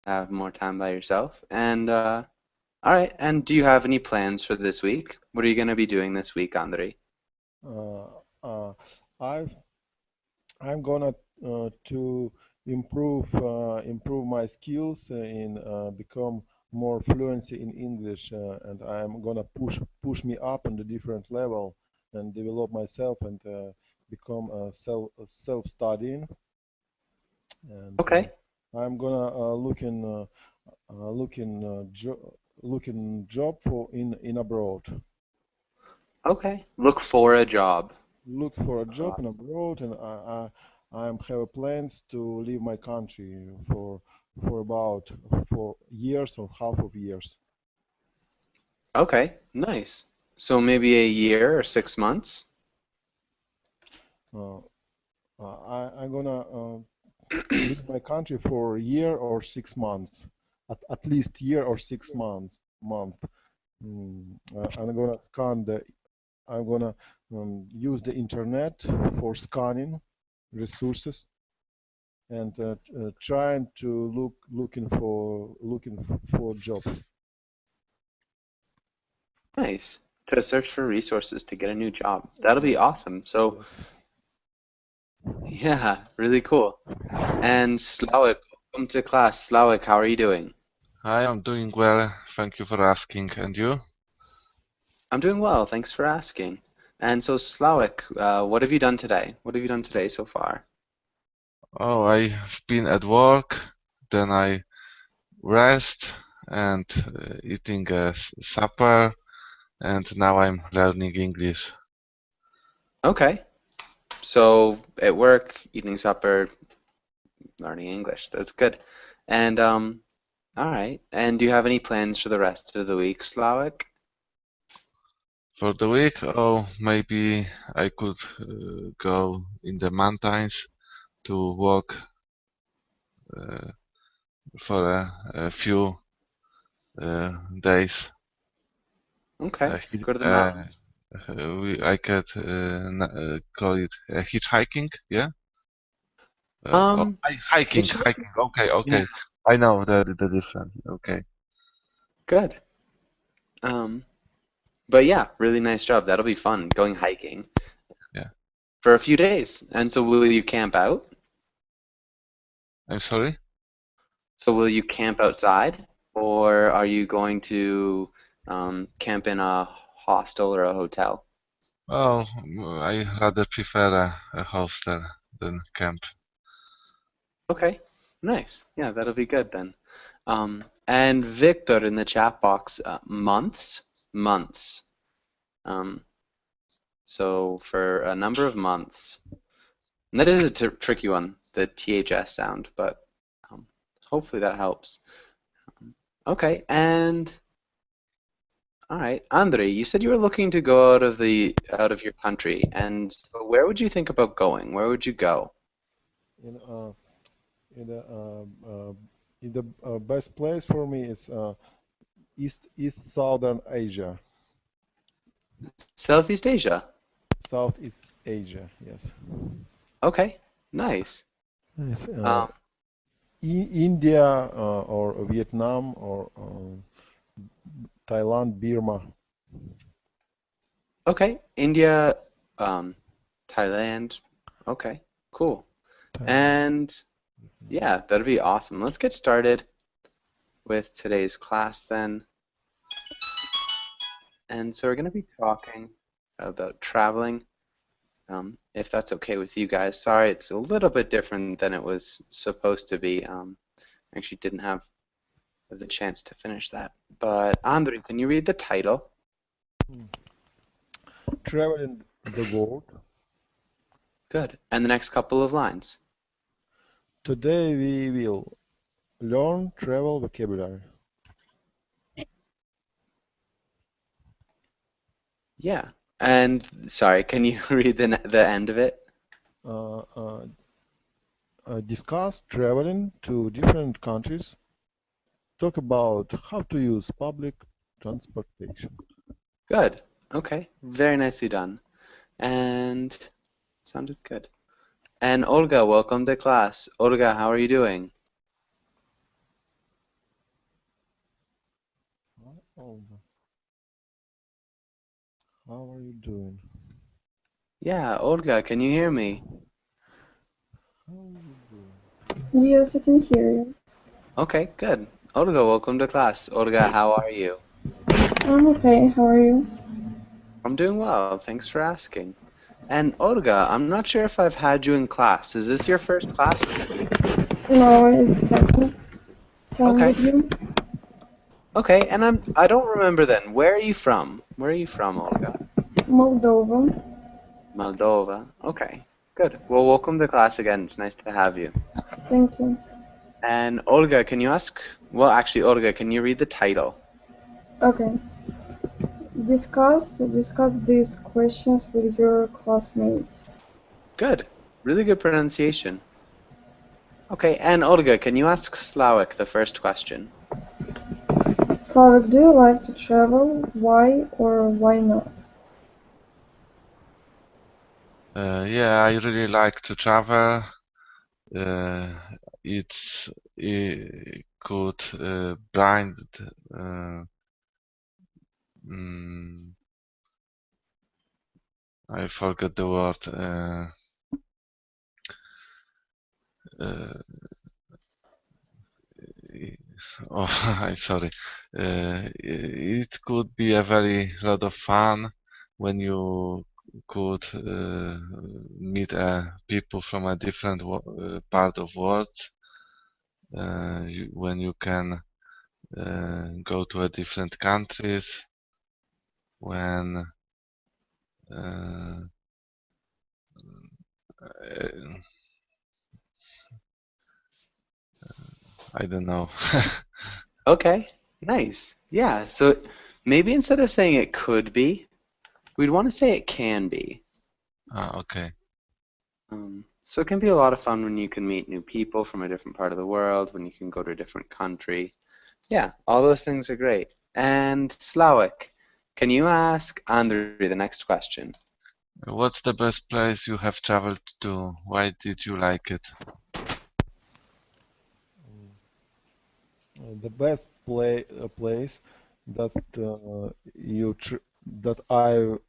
have more time by yourself. And all right. And do you have any plans for this week? What are you going to be doing this week, Andrei? Uh, uh, I've, I'm gonna to improve my skills in become more fluency in English, and I'm gonna push me up on the different level and develop myself and become self studying. And Okay. I'm gonna looking job for in abroad. Okay. Look for a job. Look for a Uh, job in abroad, and I have plans to leave my country for about 4 years or half of years. Okay. Nice. So maybe a year or 6 months. Uh, I'm gonna leave my country for a year or 6 months, at least year or 6 months month. I'm gonna scan the. I'm gonna use the internet for scanning resources and trying to looking for job. Nice. To search for resources to get a new job. That'll be Yes, awesome. So, yes. yeah, really cool. And Slawik, welcome to class. Slawik, how are you doing? Hi, I'm doing well. Thank you for asking. And you? I'm doing well. Thanks for asking. And so, Slawik, what have you done today? What have you done today so far? Oh, I've been at work, then I rest and eating a supper, and now I'm learning English. Okay. So, at work, eating supper, learning English. That's good. And all right. And do you have any plans for the rest of the week, Slawik? For the week, oh, maybe I could go in the mountains to walk uh, for a few days. Okay. Hi- Go to the mountains. I could call it hitchhiking, yeah? Um, Hiking. hitchhiking? Okay, Yeah. okay. I know the difference. Okay. Good. Um, but yeah, really nice job. That'll be fun going hiking Yeah. for a few days. And so, will you camp out? I'm sorry. So, will you camp outside, or are you going to camp in a hostel or a hotel? Oh, I rather prefer a hostel than camp. Okay, nice. Yeah, that'll be good then. And Victor in the chat box, months, months. Um, so for a number of months, and that is a tricky one, the THS sound, but um, hopefully that helps. Okay, and all right, Andre, you said you were looking to go out of your country, and so where would you think about going? Where would you go? In in the in the best place for me is East Southern Asia, Southeast Asia. Southeast Asia. Yes. Okay, nice. Yes. Um, India or Vietnam or Thailand, Burma. okay, India, um, Thailand. Okay, cool. Thailand. And yeah, that'd be awesome. Let's get started with today's class then. And so we're going to be talking about traveling, if that's okay with you guys. Sorry, it's a little bit different than it was supposed to be. I actually didn't have the chance to finish that. But Andre, can you read the title? Hmm. Traveling the world. Good. And the next couple of lines. Today we will learn travel vocabulary. Yeah. And sorry, can you read the end of it? Uh, uh, discuss traveling to different countries. Talk about how to use public transportation. Good. Okay. Very nicely done. And sounded good. And Olga, welcome to class. Olga, how are you doing? Olga, how are you doing? Yeah, Olga, can you hear me? How are you doing? Yes, I can hear you. Okay, good. Olga, welcome to class. Olga, how are you? I'm okay. How are you? I'm doing well, thanks for asking. And Olga, I'm not sure if I've had you in class. Is this your first class with me? No, it's second time Okay. with you. Okay, and I don't remember then. Where are you from? Where are you from, Olga? Moldova. Moldova. Okay, good. Well, welcome to class again. It's nice to have you. Thank you. And Olga, can you ask? Well, actually, Olga, can you read the title? Okay. Discuss these questions with your classmates. Good. Really good pronunciation. Okay, and Olga, can you ask Slavik the first question? Slavik, do you like to travel? Why or why not? Yeah, I really like to travel. It could bring uh, mm, I forget the word. Uh, oh, I'm sorry. It could be a very lot of fun when you could meet people from a different part of world. When you can go to a different countries, when uh, I don't know. Okay, nice. Yeah, so maybe instead of saying it could be, we'd want to say it can be. Okay. So it can be a lot of fun when you can meet new people from a different part of the world, when you can go to a different country. Yeah, all those things are great. And Slavik, can you ask Andrew the next question? What's the best place you have traveled to? Why did you like it? The best place that that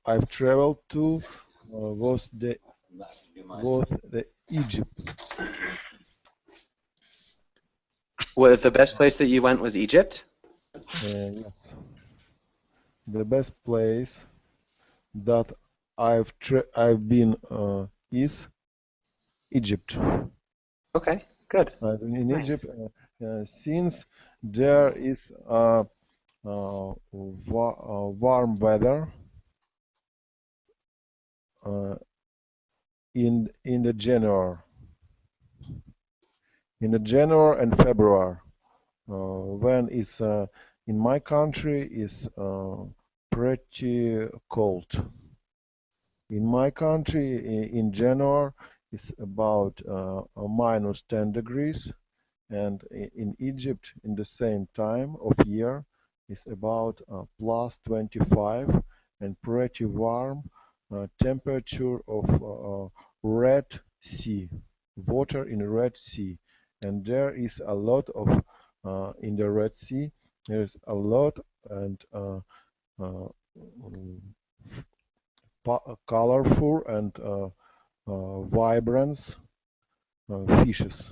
I've traveled to was the Egypt. Well, the best place that you went was Egypt? Yes, the best place that I've been is Egypt. Okay, good. I've been in Egypt Nice. since there is warm weather uh, in the January and February. When is in my country is pretty cold. In my country, in January, it's about minus 10 degrees, and in Egypt, in the same time of year, it's about plus 25 and pretty warm temperature of Red Sea, water in Red Sea, and there is a lot of in the Red Sea. There is a lot and uh, colorful and vibrant fishes.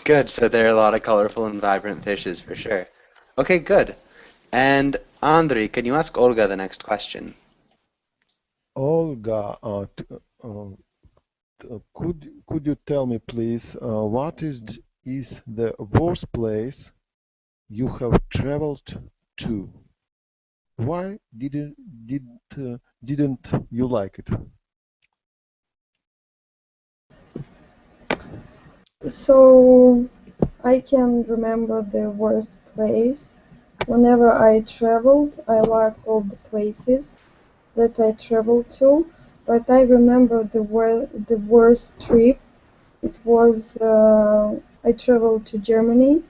Good. So there are a lot of colorful and vibrant fishes for sure. Okay, good. And Andrei, can you ask Olga the next question? Olga, could you tell me please what is the worst place you have traveled to? Why didn't you like it? So I can remember the worst place. Whenever I traveled, I liked all the places that I traveled to, but I remember the worst trip. It was I traveled to Germany,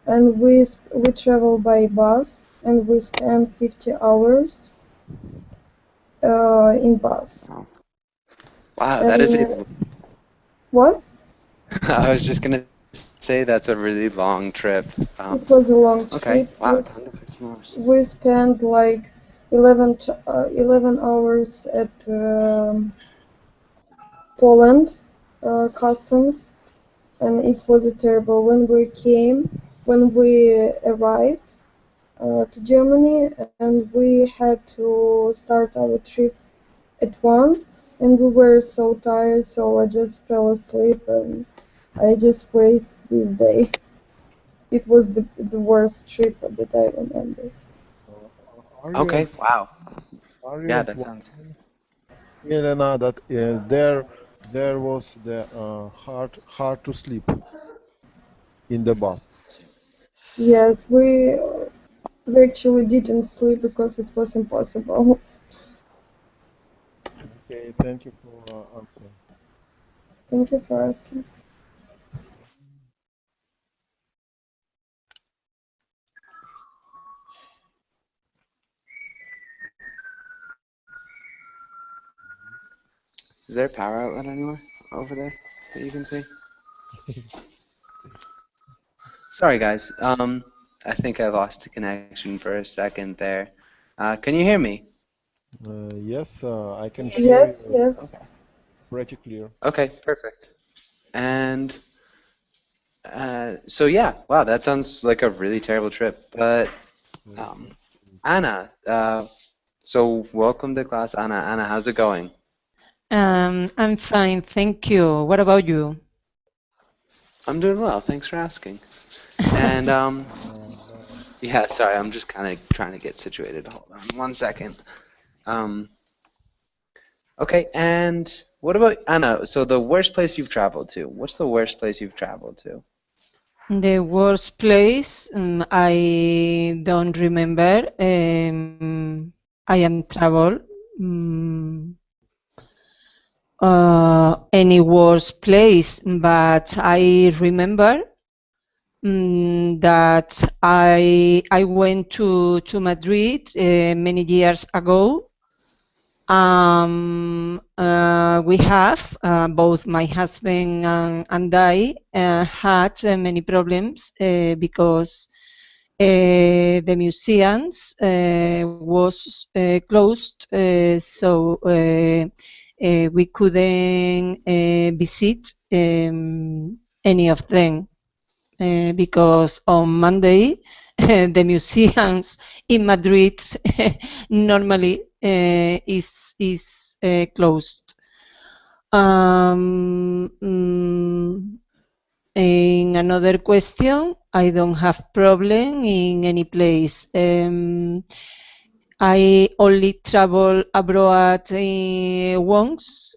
and we traveled by bus, and we spent 50 hours in bus. Oh, wow, that is And a what? I was just gonna say that's a really long trip. It was a long Okay. trip. Wow, 10 to 15 hours. We spent like 11 hours at Poland customs, and it was terrible. When we arrived to Germany, and we had to start our trip at once, and we were so tired, so I just fell asleep, and I just wasted this day. It was the worst trip that I remember. Are you Okay. Wow. are you Yeah, that sounds. implying, Elena, that there was the hard to sleep in the bus? Yes, we actually didn't sleep because it was impossible. Okay, thank you for answering. Thank you for asking. Is there a power outlet anywhere over there that you can see? Sorry, guys. I think I lost a connection for a second there. Can you hear me? Yes, I can hear Yes, you yes. Okay. pretty clear. Okay, perfect. And so yeah, wow, that sounds like a really terrible trip. But um, Anna, so welcome to class, Anna. Anna, how's it going? I'm fine, thank you. What about you? I'm doing well. Thanks for asking. And yeah, sorry, I'm just kind of trying to get situated. Hold on one second. Um, okay, and what about Anna? So the worst place you've traveled to? What's the worst place you've traveled to? The worst place, I don't remember. I am travel. Um, any worst place, but I remember that I went to Madrid many years ago. We have both my husband and I had many problems because the museums was closed, so we couldn't visit any of them because on Monday the museums in Madrid normally is closed. In another question, I don't have problem in any place. I only travel abroad once.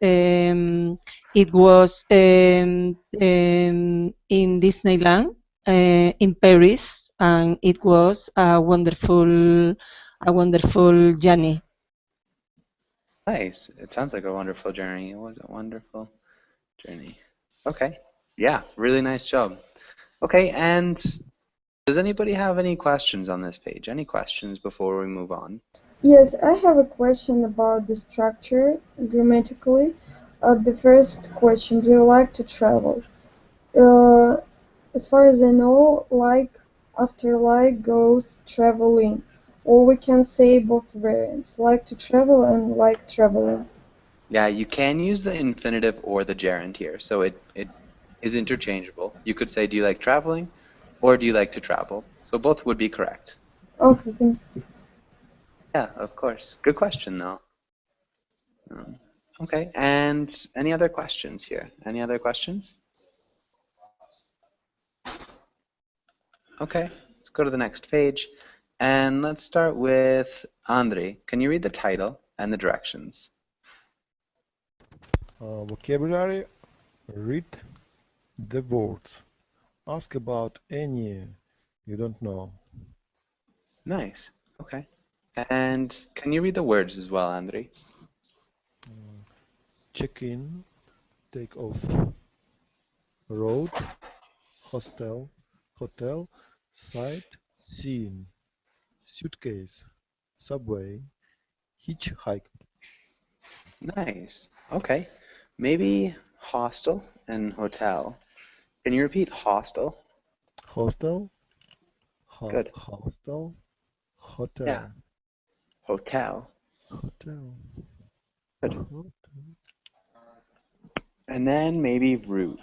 It was in Disneyland in Paris, and it was a wonderful journey. Nice. It sounds like a wonderful journey. It was a wonderful journey. Okay. Yeah, really nice job. Okay, and does anybody have any questions on this page? Any questions before we move on? Yes, I have a question about the structure grammatically. The first question, do you like to travel? Uh, as far as I know, like after like goes traveling, or we can say both variants, like to travel and like traveling. Yeah, you can use the infinitive or the gerund here, so it is interchangeable. You could say, do you like traveling, or do you like to travel? So both would be correct. Okay, thank you. Yeah, of course. Good question, though. Um, okay, and any other questions here? Any other questions? Okay, let's go to the next page, and let's start with Andre. Can you read the title and the directions? Vocabulary, read the words. Ask about any you don't know. Nice. Okay. And can you read the words as well, Andre? Check in, take off, road, hostel, hotel, site, scene, suitcase, subway, hitchhike. Nice. Okay. Maybe hostel and hotel. Can you repeat hostel? Hostel, Good. hostel, hotel, Yeah. Hotel. hotel, Good. hotel. And then maybe route.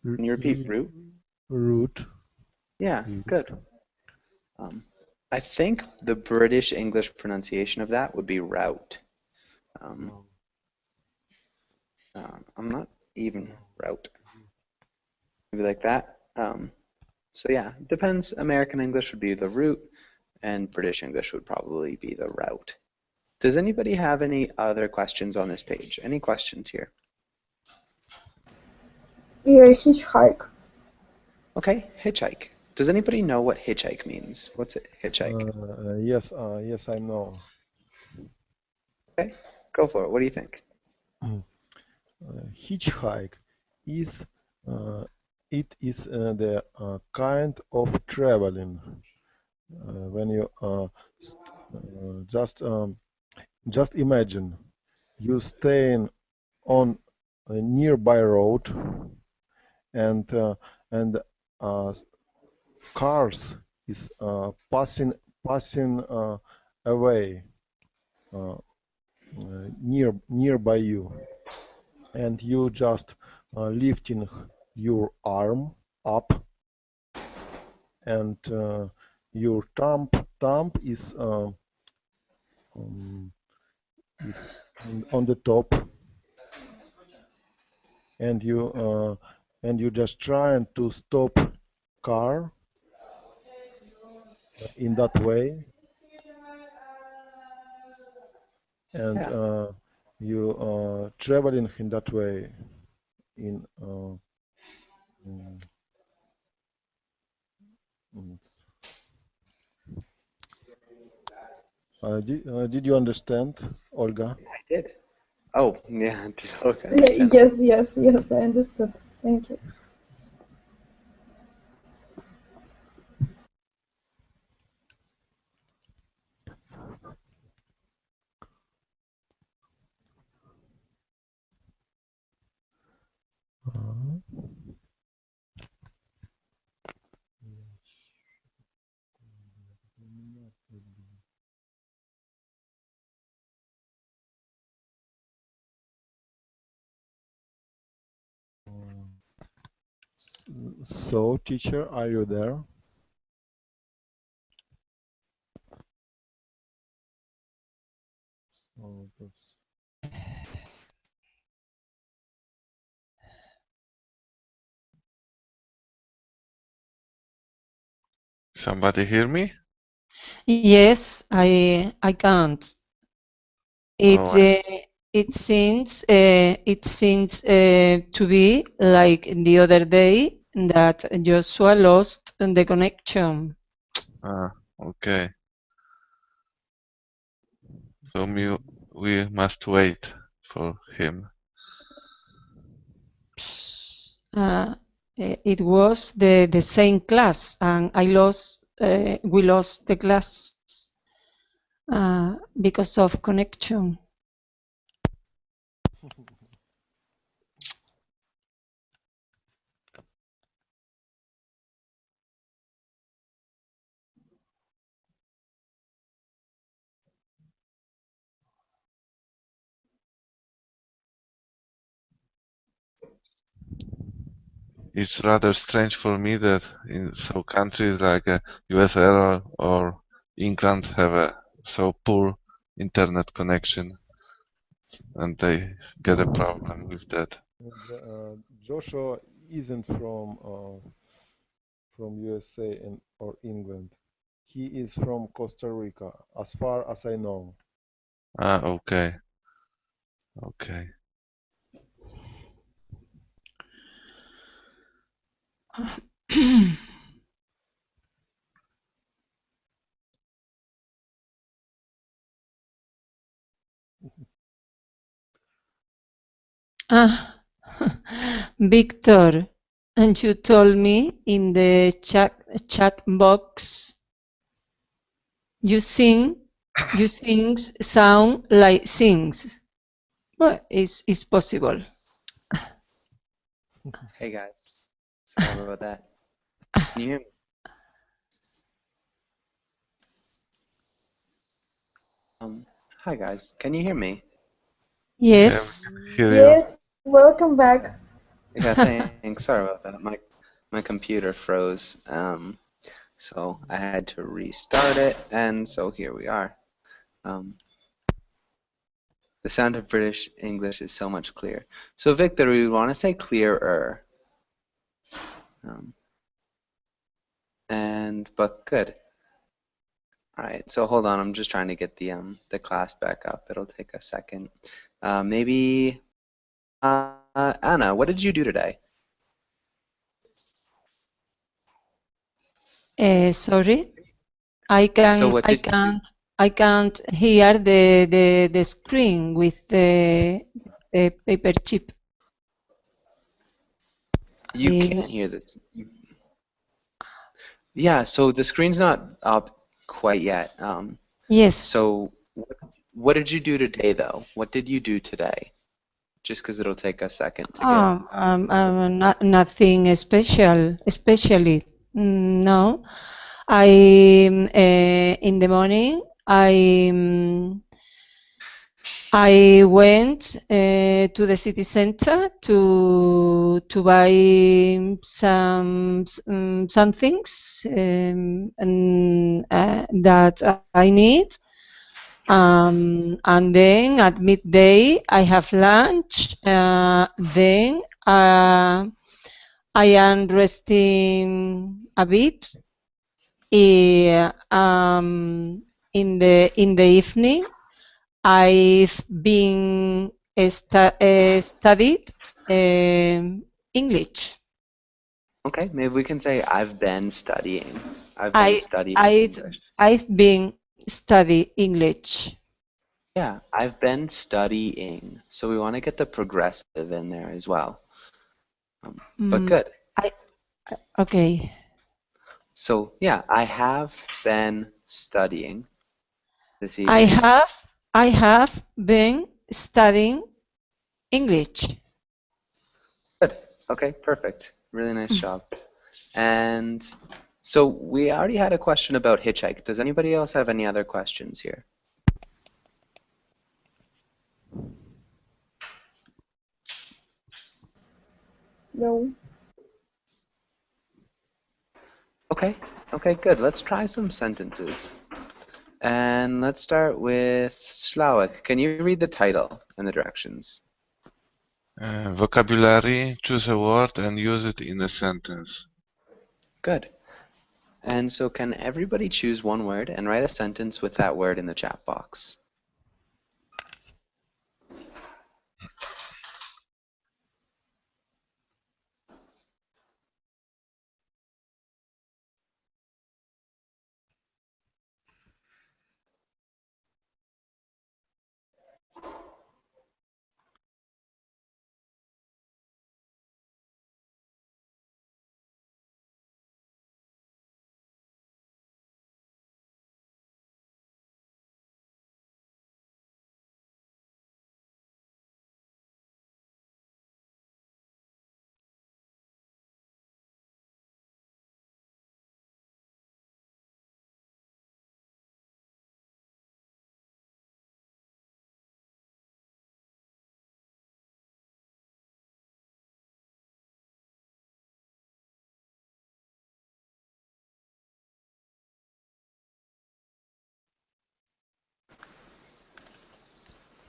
Can you repeat route? Route. Yeah, Route. good. I think the British English pronunciation of that would be route. I'm not even route. Maybe like that. So yeah, depends. American English would be the route, and British English would probably be the route. Does anybody have any other questions on this page? Any questions here? Yeah, hitchhike. Okay, hitchhike. Does anybody know what hitchhike means? What's it, hitchhike? Yes, I know. Okay, go for it. What do you think? Hitchhike is it is the kind of traveling when you just imagine you staying on a nearby road and cars is passing away nearby you, and you just lifting your arm up, and your thumb is on the top, and you just trying to stop car in that way, and Yeah. you traveling in that way in did you understand, Olga? I did. Oh, yeah. Okay, I understand. Yes, I understood. Thank you. So, teacher, are you there? Oh, Somebody hear me? Yes, I can't. Oh, It seems to be like the other day that Joshua lost the connection. okay. So we must wait for him. It was the same class, and we lost the class because of connection. It's rather strange for me that in some countries like USA or England have a so poor internet connection, and they get a problem with that. Joshua isn't from USA or England. He is from Costa Rica, as far as I know. Okay. Okay. Victor, and you told me in the chat box you sings sound like sings. Well, it's possible. Hey guys. Sorry about that. Can you hear me? Hi guys. Can you hear me? Yeah, we Yes. can hear you. Yes, welcome back. Yeah, thanks. Sorry about that. My computer froze. So I had to restart it, and so here we are. Um, the sound of British English is so much clearer. So Victor, we want to say clearer. Um, but good. All right. So hold on. I'm just trying to get the class back up. It'll take a second. Maybe Anna, what did you do today? Sorry, So what did you do? I can't hear the screen with the paper chip. You can't hear this. Yeah, so the screen's not up quite yet. Yes. So what did you do today, though? What did you do today? Just because it'll take a second to get. Nothing special, especially. No. I in the morning I went to the city center to buy some things that I need. And then at midday I have lunch. Then I am resting a bit. In the evening, I've been studied English. Okay, maybe we can say I've been studying. I've been I studying I've English. I've been study English. Yeah, I've been studying. So we want to get the progressive in there as well. But Mm, good. I okay. So yeah, I have been studying this I evening. have I have been studying English. Good. Okay, perfect. Really nice job. And so we already had a question about hitchhike. Does anybody else have any other questions here? No. Okay, okay, good. Let's try some sentences. And let's start with Slawek. Can you read the title and the directions? Vocabulary, choose a word and use it in a sentence. Good. And so can everybody choose one word and write a sentence with that word in the chat box?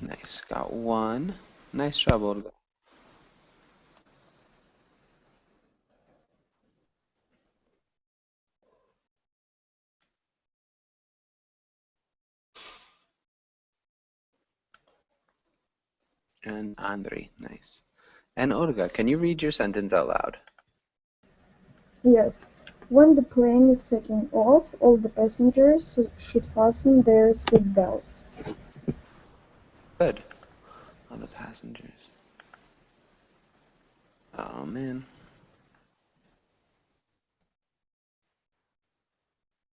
Nice. Got one. Nice job, Olga. And Andrei. Nice. And Olga, can you read your sentence out loud? Yes. When the plane is taking off, all the passengers should fasten their seat belts. Good. All the passengers. Oh, man.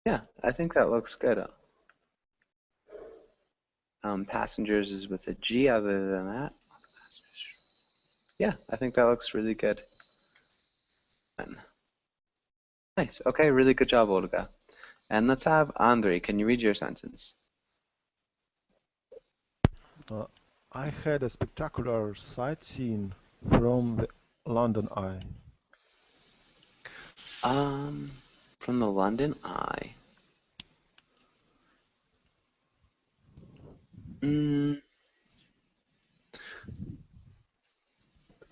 Yeah, I think that looks good. Passengers is with a G other than that. Yeah, I think that looks really good. Nice. Okay, really good job, Olga. And let's have Andrei. Can you read your sentence? I had a spectacular sightseeing from the London Eye. Um, from the London Eye. Mm,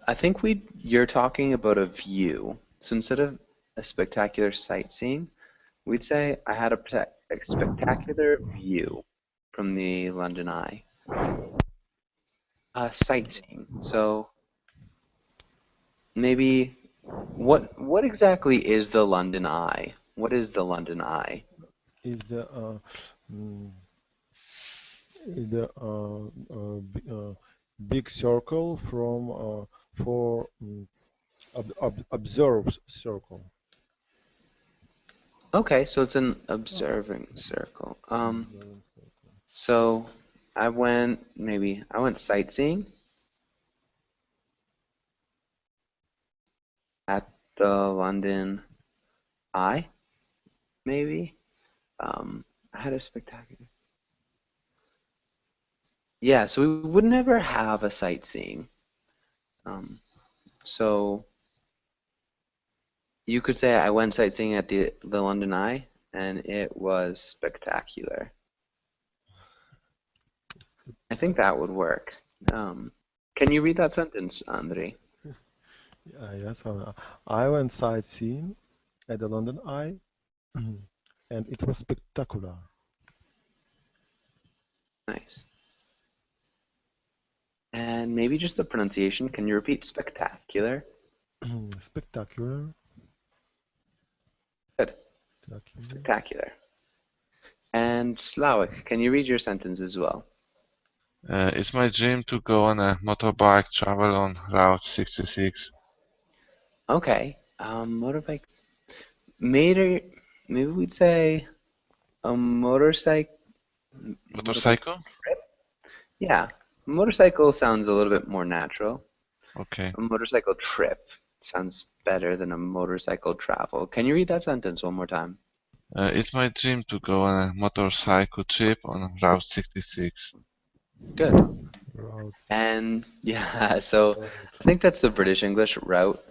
I think you're talking about a view. So instead of a spectacular sightseeing, we'd say I had a spectacular view from the London Eye. Sightseeing. So maybe what exactly is the London Eye? What is the London Eye? Is mm, the big circle from for observed circle. Okay, so it's an observing circle. So I went sightseeing at the London Eye, maybe. I had a spectacular. Yeah, so we would never have a sightseeing. So you could say I went sightseeing at the London Eye, and it was spectacular. I think that would work. Can you read that sentence, Andrei? Yes, I went sightseeing at the London Eye, and it was spectacular. Nice. And maybe just the pronunciation. Can you repeat spectacular? Spectacular. Good. Spectacular. Spectacular. And Slavik, can you read your sentence as well? It's my dream to go on a motorbike travel on Route 66. Okay. Motorbike. Maybe we'd say a motorcycle. Motorcycle? Trip? Yeah. Motorcycle sounds a little bit more natural. Okay. A motorcycle trip sounds better than a motorcycle travel. Can you read that sentence one more time? It's my dream to go on a motorcycle trip on Route 66. Good. Route. And yeah, so I think that's the British English route.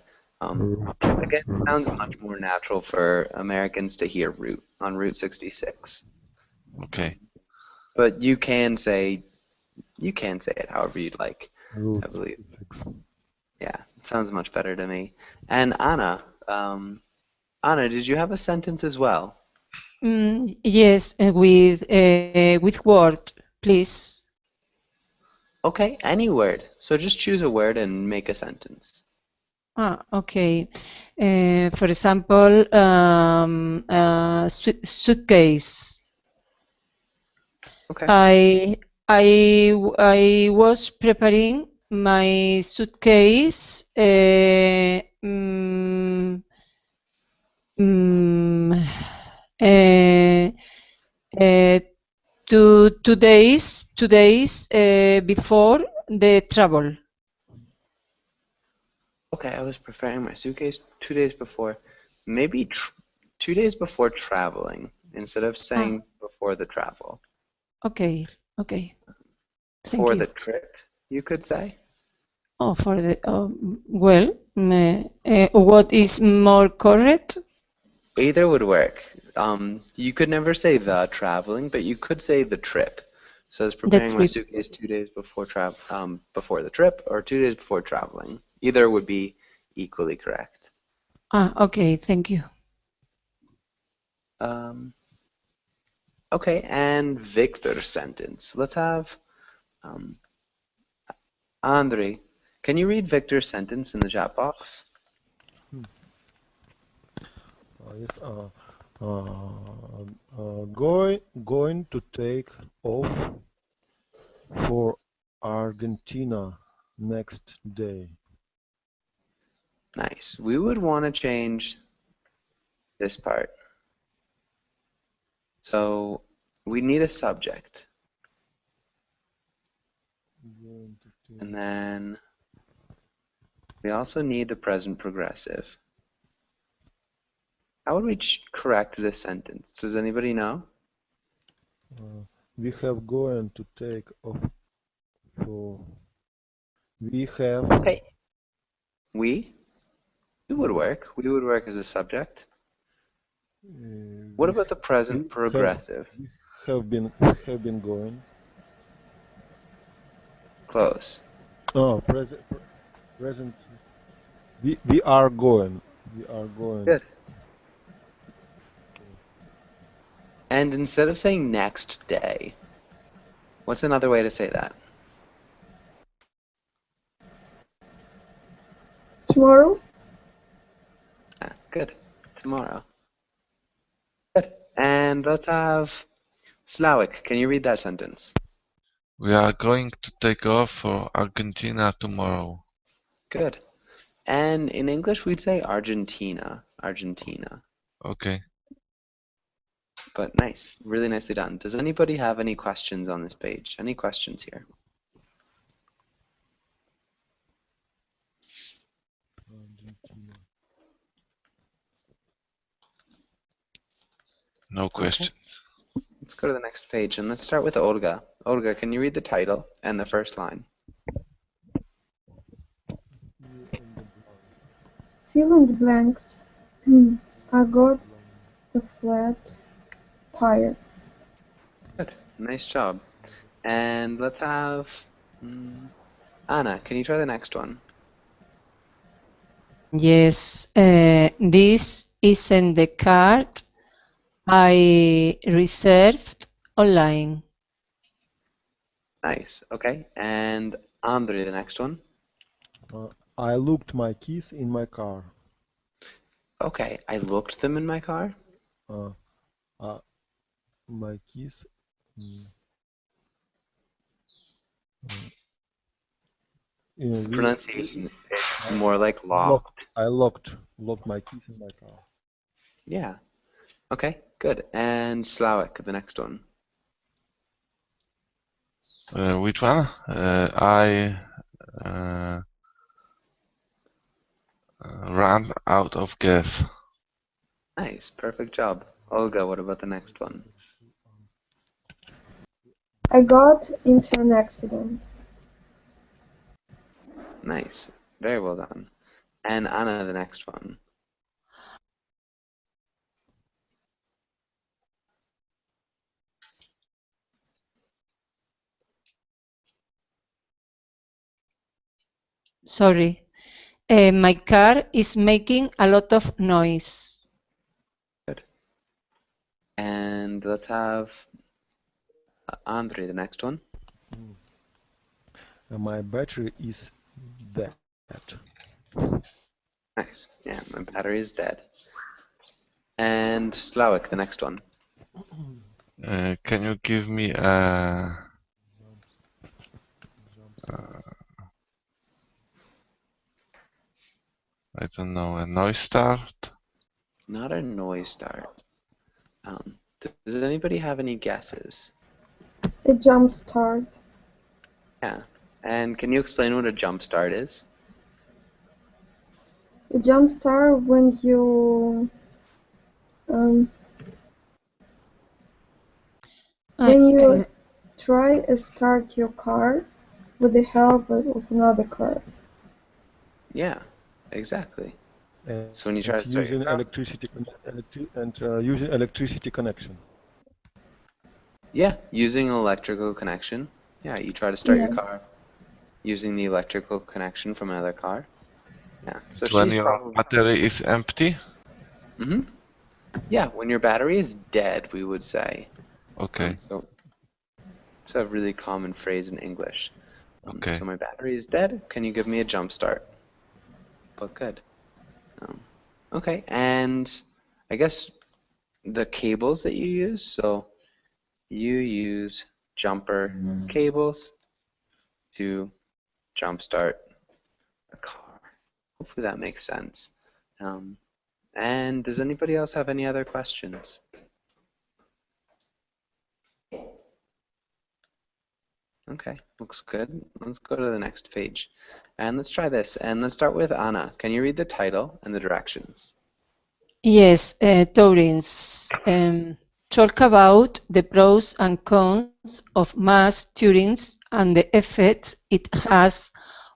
Again, it sounds much more natural for Americans to hear route on Route 66. Okay. But you can say it however you'd like, Route I believe. 66. Yeah, it sounds much better to me. And Anna, did you have a sentence as well? Yes, with word, please. Okay, any word. So just choose a word and make a sentence. Okay. For example, suitcase. Okay. I was preparing my suitcase mm, uh, uh, 2 days before the travel. Okay, I was preparing my suitcase 2 days before. Maybe 2 days before traveling instead of saying before the travel. Okay. Thank For you. the trip, you could say. Oh, for the what is more correct? Either would work. You could never say the traveling, but you could say the trip. So I was The preparing my trip. suitcase 2 days before the trip, or 2 days before traveling. Either would be equally correct. Okay. Thank you. Okay, and Victor's sentence. Let's have Andre. Can you read Victor's sentence in the chat box? Yes. Going to take off for Argentina next day. Nice. We would want to change this part. So we need a subject. And then we also need the present progressive. How would we correct this sentence? Does anybody know? We have going to take off. So we have. Okay. We? We would work. We would work as a subject. What about the present progressive? We have been going. Close. Oh, present. We are going. We are going. Good. And instead of saying next day, what's another way to say that? Tomorrow? Ah, good. Tomorrow. Good. And let's have Slavik. Can you read that sentence? We are going to take off for Argentina tomorrow. Good. And in English, we'd say Argentina. Argentina. Okay. But nice. Really nicely done. Does anybody have any questions on this page? Any questions here? Argentina. No questions. Let's go to the next page and let's start with Olga. Olga, can you read the title and the first line? Fill in the blanks. I got a flat tire. Good. Nice job. And let's have Anna. Can you try the next one? Yes, this isn't the card I reserved online. Nice. Okay. And Andre, the next one. I looked my keys in my car. Okay. I looked them in my car. My keys. Pronunciation. It's more like locked. I locked my keys in my car. Yeah. Okay. Good. And Slavik, the next one. Which one? I ran out of gas. Nice. Perfect job. Olga, what about the next one? I got into an accident. Nice. Very well done. And Anna, the next one. Sorry. My car is making a lot of noise. Good. And let's have Andre, the next one. My battery is dead. Nice. Yeah, my battery is dead. And Slavik, the next one. Can you give me a I don't know, a noise start? Not a noise start. Does anybody have any guesses? A jump start. Yeah. And can you explain what a jump start is? A jump start when you try to start your car with the help of another car. Yeah, exactly. So when you try to start using your car, using electricity connection. Yeah, using an electrical connection. Yeah, you try to start your Yes. car using the electrical connection from another car. Yeah. So When she's your probably. battery is empty? Yeah, when your battery is dead, we would say. Okay. So it's a really common phrase in English. Okay. So my battery is dead. Can you give me a jump start? But good. Okay, and I guess the cables that you use. So you use jumper cables to jumpstart a car. Hopefully that makes sense. And does anybody else have any other questions? Okay, looks good. Let's go to the next page. And let's try this. And let's start with Anna. Can you read the title and the directions? Yes, Taurins. Talk about the pros and cons of mass tourism and the effects it has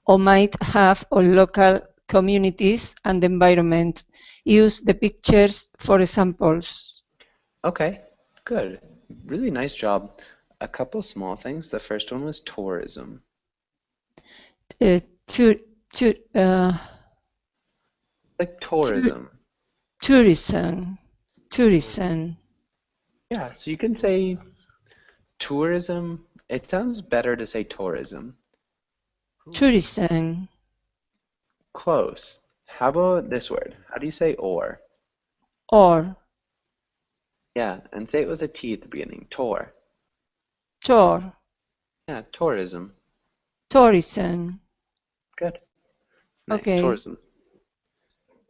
or might have on local communities and the environment. Use the pictures for examples. Okay, good. Really nice job. A couple small things. The first one was tourism. Uh, tour, tour, uh, Like tour, tourism. tourism, tourism, Yeah, so you can say tourism. It sounds better to say tourism. tourism, Close. How about this word? How do you say or? or Yeah, and say it with a T at the beginning. Tour. tour, Yeah, tourism. tourism. Good. Nice, Okay. tourism.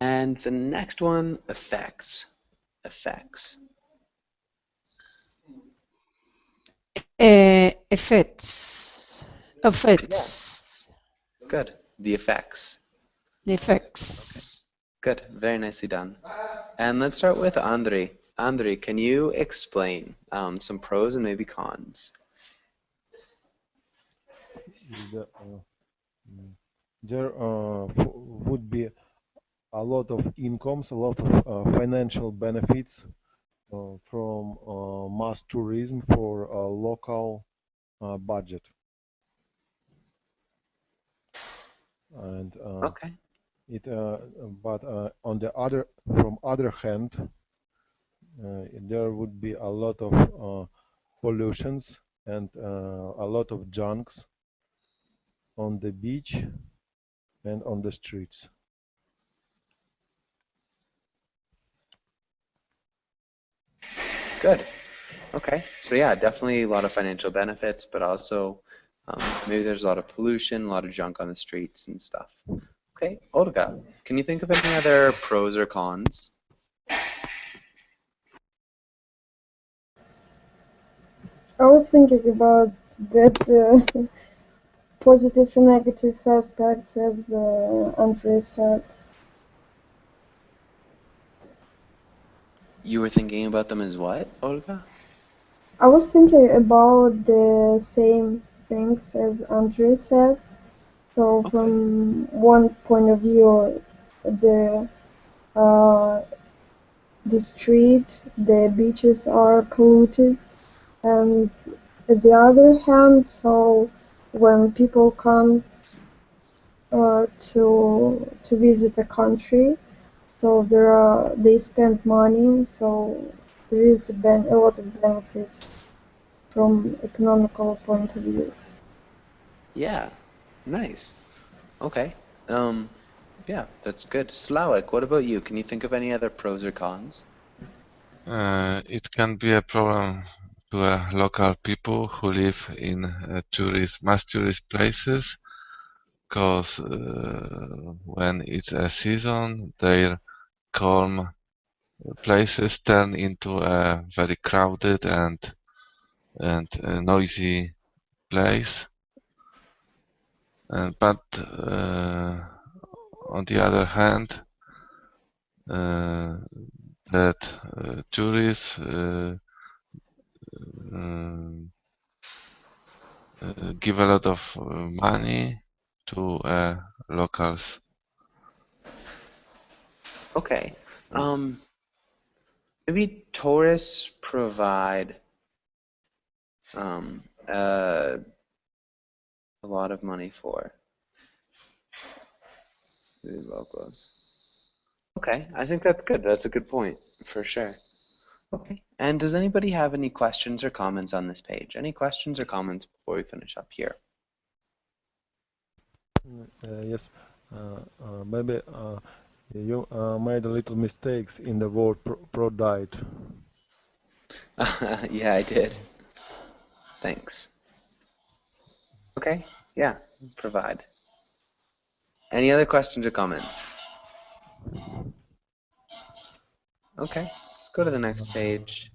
And the next one, effects. Effects. Effects, Yeah, effects, good. The effects. the Okay, effects. good. Very nicely done. And let's start with Andre. Andre, can you explain some pros and maybe cons? The, there would be a lot of incomes, a lot of financial benefits from mass tourism for a local budget. And Okay. it, but on the other, from other hand, there would be a lot of pollutions and a lot of junks on the beach and on the streets. Good. Okay. So yeah, definitely a lot of financial benefits, but also maybe there's a lot of pollution, a lot of junk on the streets and stuff. Okay, Olga, can you think of any other pros or cons? I was thinking about that positive and negative aspects, as Andre said. You were thinking about them as what, Olga? I was thinking about the same things as Andre said. So, Okay. from one point of view, the uh, the street, the beaches are polluted, and at the other hand, so when people come to visit a country, so they spend money, so there is a lot of benefits from economical point of view. Yeah. Nice. Okay. Um, yeah, that's good. Slawek, what about you? Can you think of any other pros or cons? It can be a problem to local people who live in mass tourist places, because when it's a season, their calm places turn into a very crowded and noisy place. But on the other hand, uh, that tourists um, give a lot of money to locals. Okay. Um, maybe tourists provide um, uh, a lot of money for the locals. Okay, I think that's good. That's a good point, for sure. Okay. And does anybody have any questions or comments on this page? Any questions or comments before we finish up here? Yes, maybe you made a little mistakes in the word pro diet. Yeah, I did. Thanks. Okay. Yeah, provide. Any other questions or comments? Okay, let's go to the next page.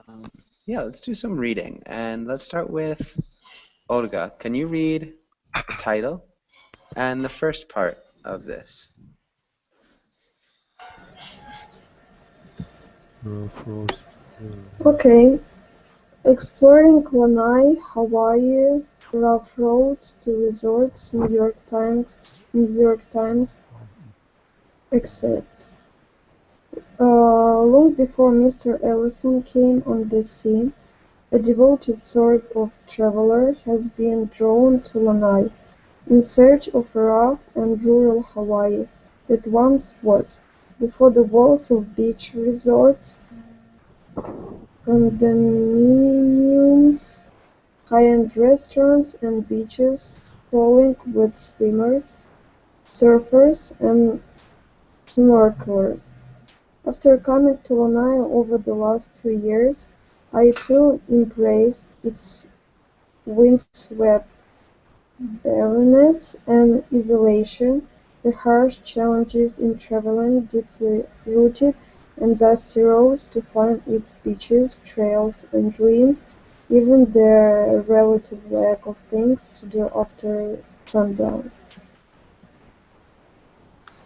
Um, yeah, let's do some reading. And let's start with Olga. Can you read the title and the first part of this? First, Okay. Exploring Lanai, Hawaii, rough roads to resorts, New York Times excerpts. Long before Mr. Ellison came on the scene, a devoted sort of traveler has been drawn to Lanai, in search of a rough and rural Hawaii that once was, before the walls of beach resorts, condominiums, high-end restaurants and beaches crawling with swimmers, surfers and snorkelers. After coming to Lanai over the last 3 years, I too embraced its windswept barrenness and isolation, the harsh challenges in traveling deeply rooted and dusty roads to find its beaches, trails and ruins, even the relative lack of things to do after sundown.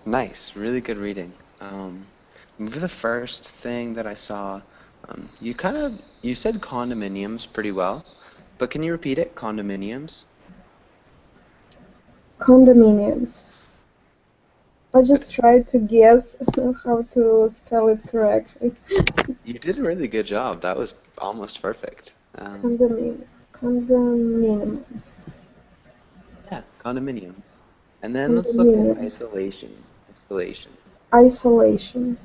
Nice, really good reading. Maybe the first thing that I saw, you said condominiums pretty well, but can you repeat it? Condominiums? Condominiums. I Good. just tried to guess how to spell it correctly. You did a really good job. That was almost perfect. Condominiums. Yeah, condominiums. And then let's look at Condominiums. isolation. Isolation. Isolation.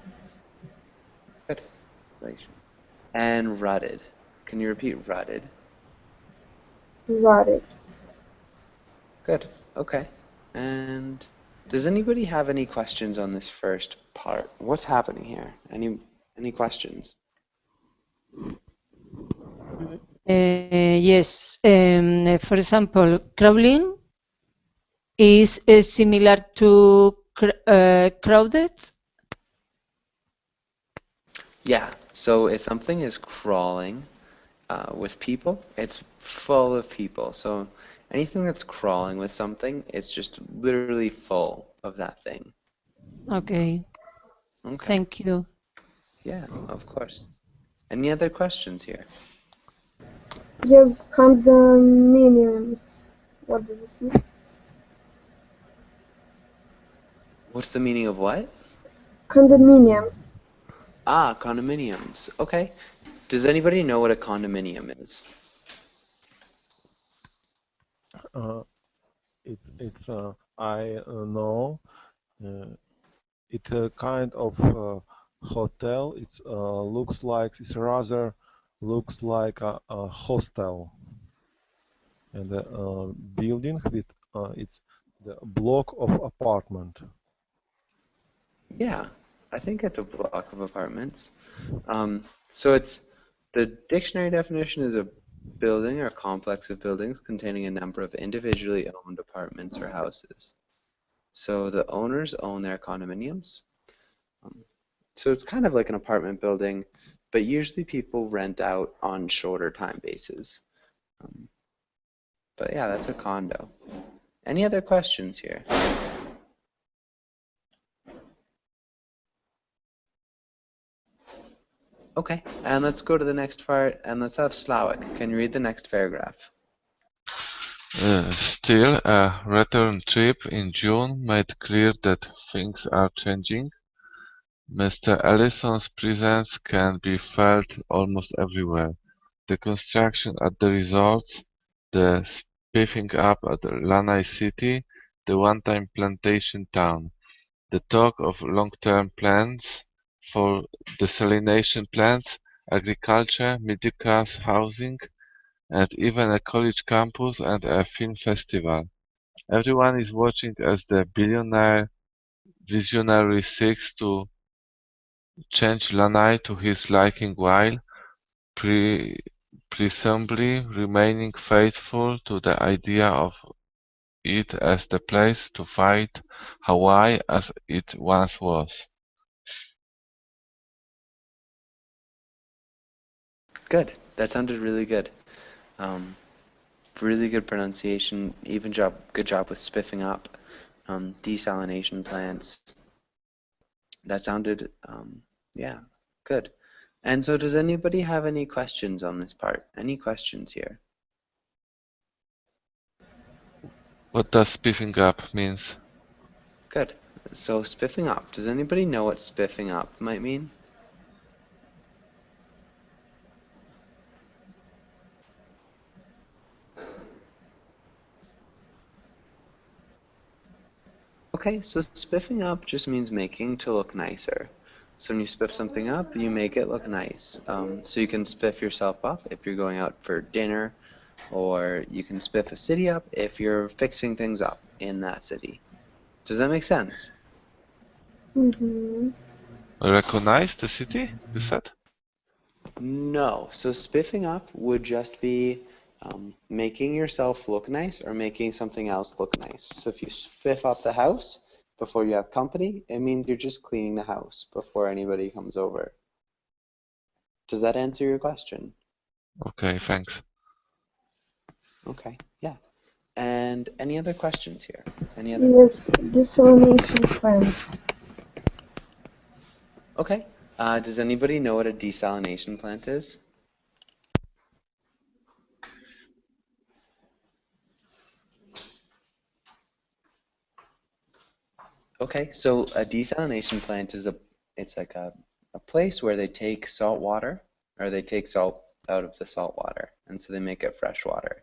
Good. Isolation. And rutted. Can you repeat rutted? Rotted. Good. Okay. And does anybody have any questions on this first part? What's happening here? Any questions? Yes. For example, crawling is similar to crowded. Yeah. So if something is crawling with people, it's full of people. So anything that's crawling with something, it's just literally full of that thing. Okay. Okay. Thank you. Yeah, of course. Any other questions here? Yes, condominiums. What does this mean? What's the meaning of what? Condominiums. Ah, condominiums. Okay. Does anybody know what a condominium is? it's I know it's a kind of hotel. It's looks like it's rather looks like a hostel, and the building with it's the block of apartment. Yeah, I think it's a block of apartments. So it's the dictionary definition is a building or complex of buildings containing a number of individually owned apartments or houses. So the owners own their condominiums. Um, so it's kind of like an apartment building, but usually people rent out on shorter time bases. Um, but yeah, that's a condo. Any other questions here? Okay, and let's go to the next part and let's have Slavik. Can you read the next paragraph? Still, a return trip in June made clear that things are changing. Mr. Ellison's presence can be felt almost everywhere. The construction at the resorts, the spiffing up at Lanai City, the one-time plantation town, the talk of long-term plans for desalination plants, agriculture, middle-class housing, and even a college campus and a film festival. Everyone is watching as the billionaire visionary seeks to change Lanai to his liking while pre presumably remaining faithful to the idea of it as the place to fight Hawaii as it once was. Good. That sounded really good. Um, really good pronunciation. Even job. Good job with spiffing up. Desalination plants. That sounded, yeah, good. And so does anybody have any questions on this part? Any questions here? What does spiffing up means? Good. So spiffing up. Does anybody know what spiffing up might mean? Okay, so spiffing up just means making to look nicer. So when you spiff something up, you make it look nice. So you can spiff yourself up if you're going out for dinner, or you can spiff a city up if you're fixing things up in that city. Does that make sense? Mm-hmm. Recognize the city, you said? No. So spiffing up would just be making yourself look nice or making something else look nice. So if you spiff up the house before you have company, it means you're just cleaning the house before anybody comes over. Does that answer your question? Okay, thanks. Okay, yeah. And any other questions here? Any other? Yes, desalination plants. Okay. Does anybody know what a desalination plant is? Okay, so a desalination plant is it's like a place where they take salt water, or they take salt out of the salt water, and so they make it fresh water.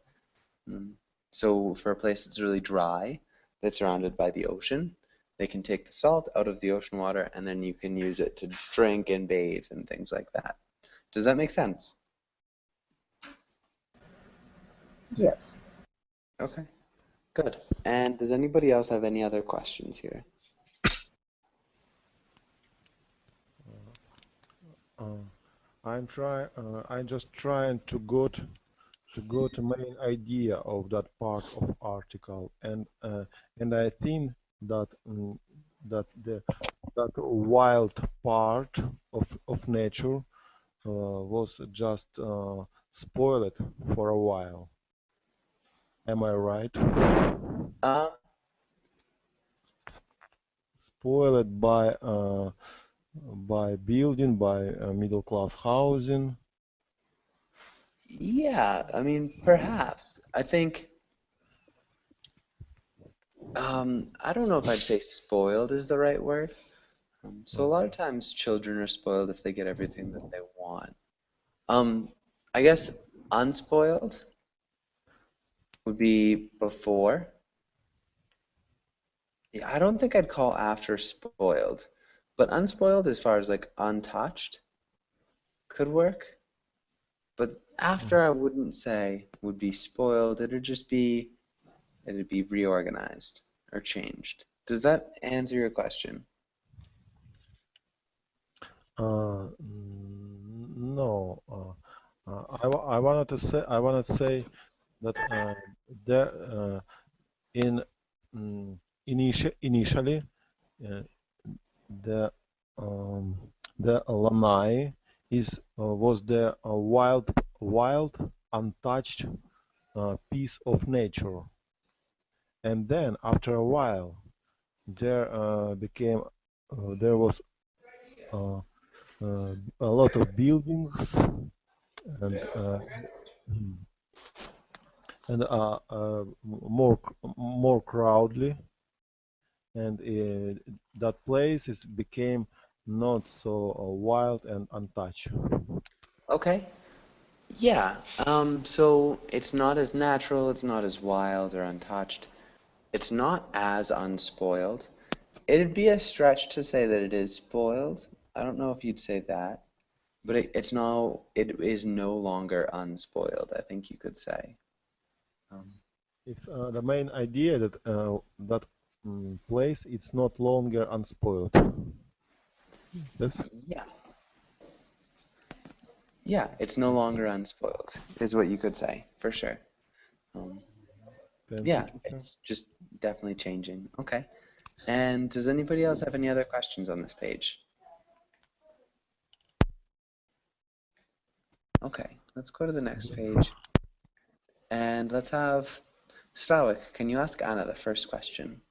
So for a place that's really dry, that's surrounded by the ocean, they can take the salt out of the ocean water, and then you can use it to drink and bathe and things like that. Does that make sense? Yes. Okay, good. And does anybody else have any other questions here? I'm just trying to got a main idea of that part of article, and I think that that wild part of nature was just spoiled for a while. Am I right? Um, Spoiled by building, by middle class housing. yeah, I mean, perhaps. I think, I don't know if I'd say spoiled is the right word. So a lot of times children are spoiled if they get everything that they want. I guess unspoiled would be before. Yeah, I don't think I'd call after spoiled, but unspoiled as far as like untouched could work. But after I wouldn't say would be spoiled. It'd be reorganized or changed. Does that answer your question? No. I wanted to say that there in initially uh, the um, the Lanai is was the wild untouched piece of nature, and then after a while there was uh, a lot of buildings and more crowdly, and that place became not so wild and untouched. Okay. Yeah. So it's not as natural, it's not as wild or untouched. It's not as unspoiled. It'd be a stretch to say that it is spoiled. I don't know if you'd say that, but it is no longer unspoiled, I think you could say. It's the main idea that that place it's not longer unspoiled. Yes. Yeah. Yeah, it's no longer unspoiled, is what you could say, for sure. Um, Thank you, yeah, teacher. it's just definitely changing. Okay. And does anybody else have any other questions on this page? Okay, let's go to the next page. And let's have Slavik, can you ask Anna the first question?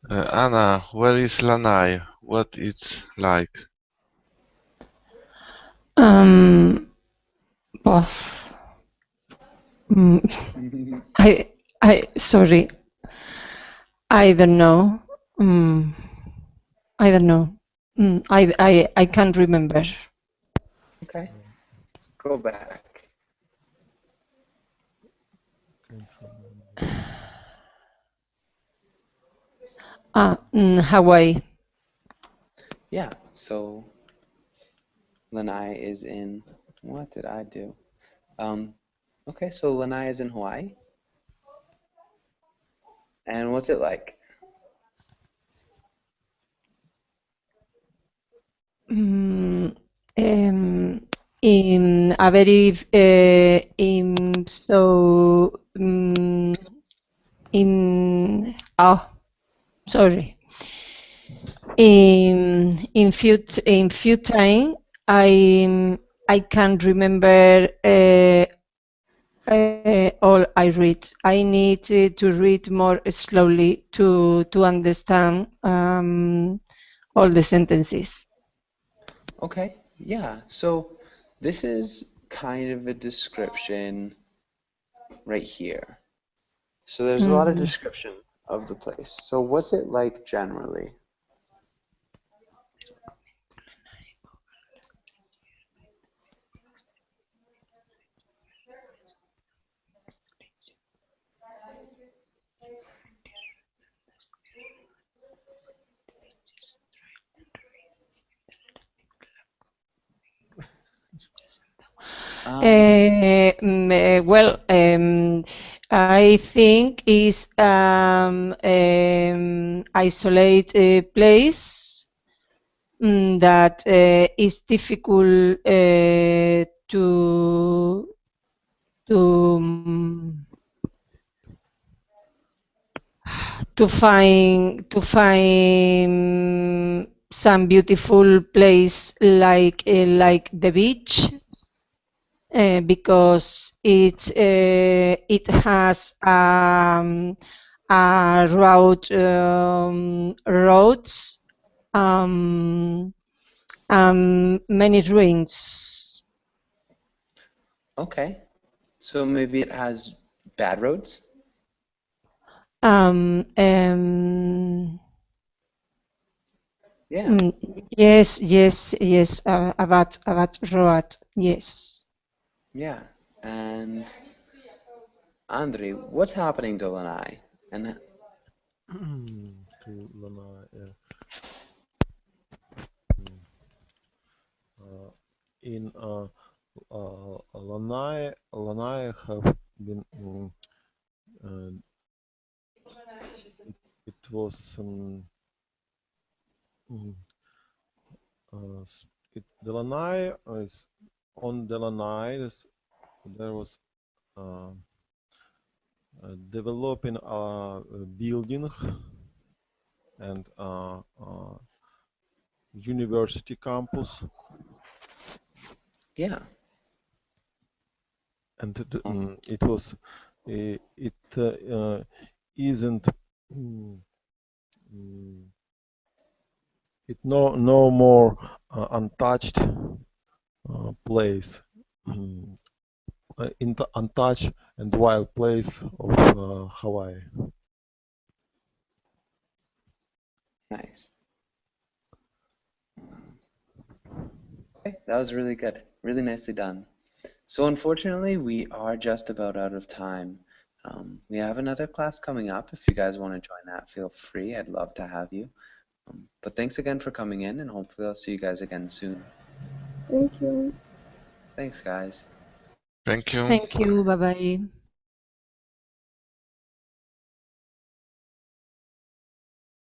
Anna, where is Lanai? What it's like? Um, both. Mm, sorry. I don't know. I don't know. I can't remember. Okay, let's go back. Can't remember. Hawaii. Yeah, so Lanai is in, what did I do? Okay, so Lanai is in Hawaii. And what's it like? Mm, in a very sorry. In few time, I can't remember all I read. I need to read more slowly to understand all the sentences. Okay, yeah, so this is kind of a description right here. So there's a lot of description of the place. So what's it like generally? Well, I think is isolate place that is difficult to um, to find some beautiful place like the beach because it has a roads um, many ruins. Okay, so maybe it has bad roads? Um, um, Yeah, yes, about road, yes. yeah. And Andre, what's happening to Lanai? And To Lanai, in Lanai have been uh, it was mm, the Lanai is on the Lanai. There was uh, developing a building and university campus, yeah, and um, it was it isn't mm, mm, it no more untouched place in the untouched and wild place of Hawaii. nice. Okay, that was really good. Really nicely done. So unfortunately, we are just about out of time. We have another class coming up. If you guys want to join that, feel free. I'd love to have you. But thanks again for coming in, and hopefully I'll see you guys again soon. Thank you. Thanks, guys. Thank you. Thank you. Bye bye.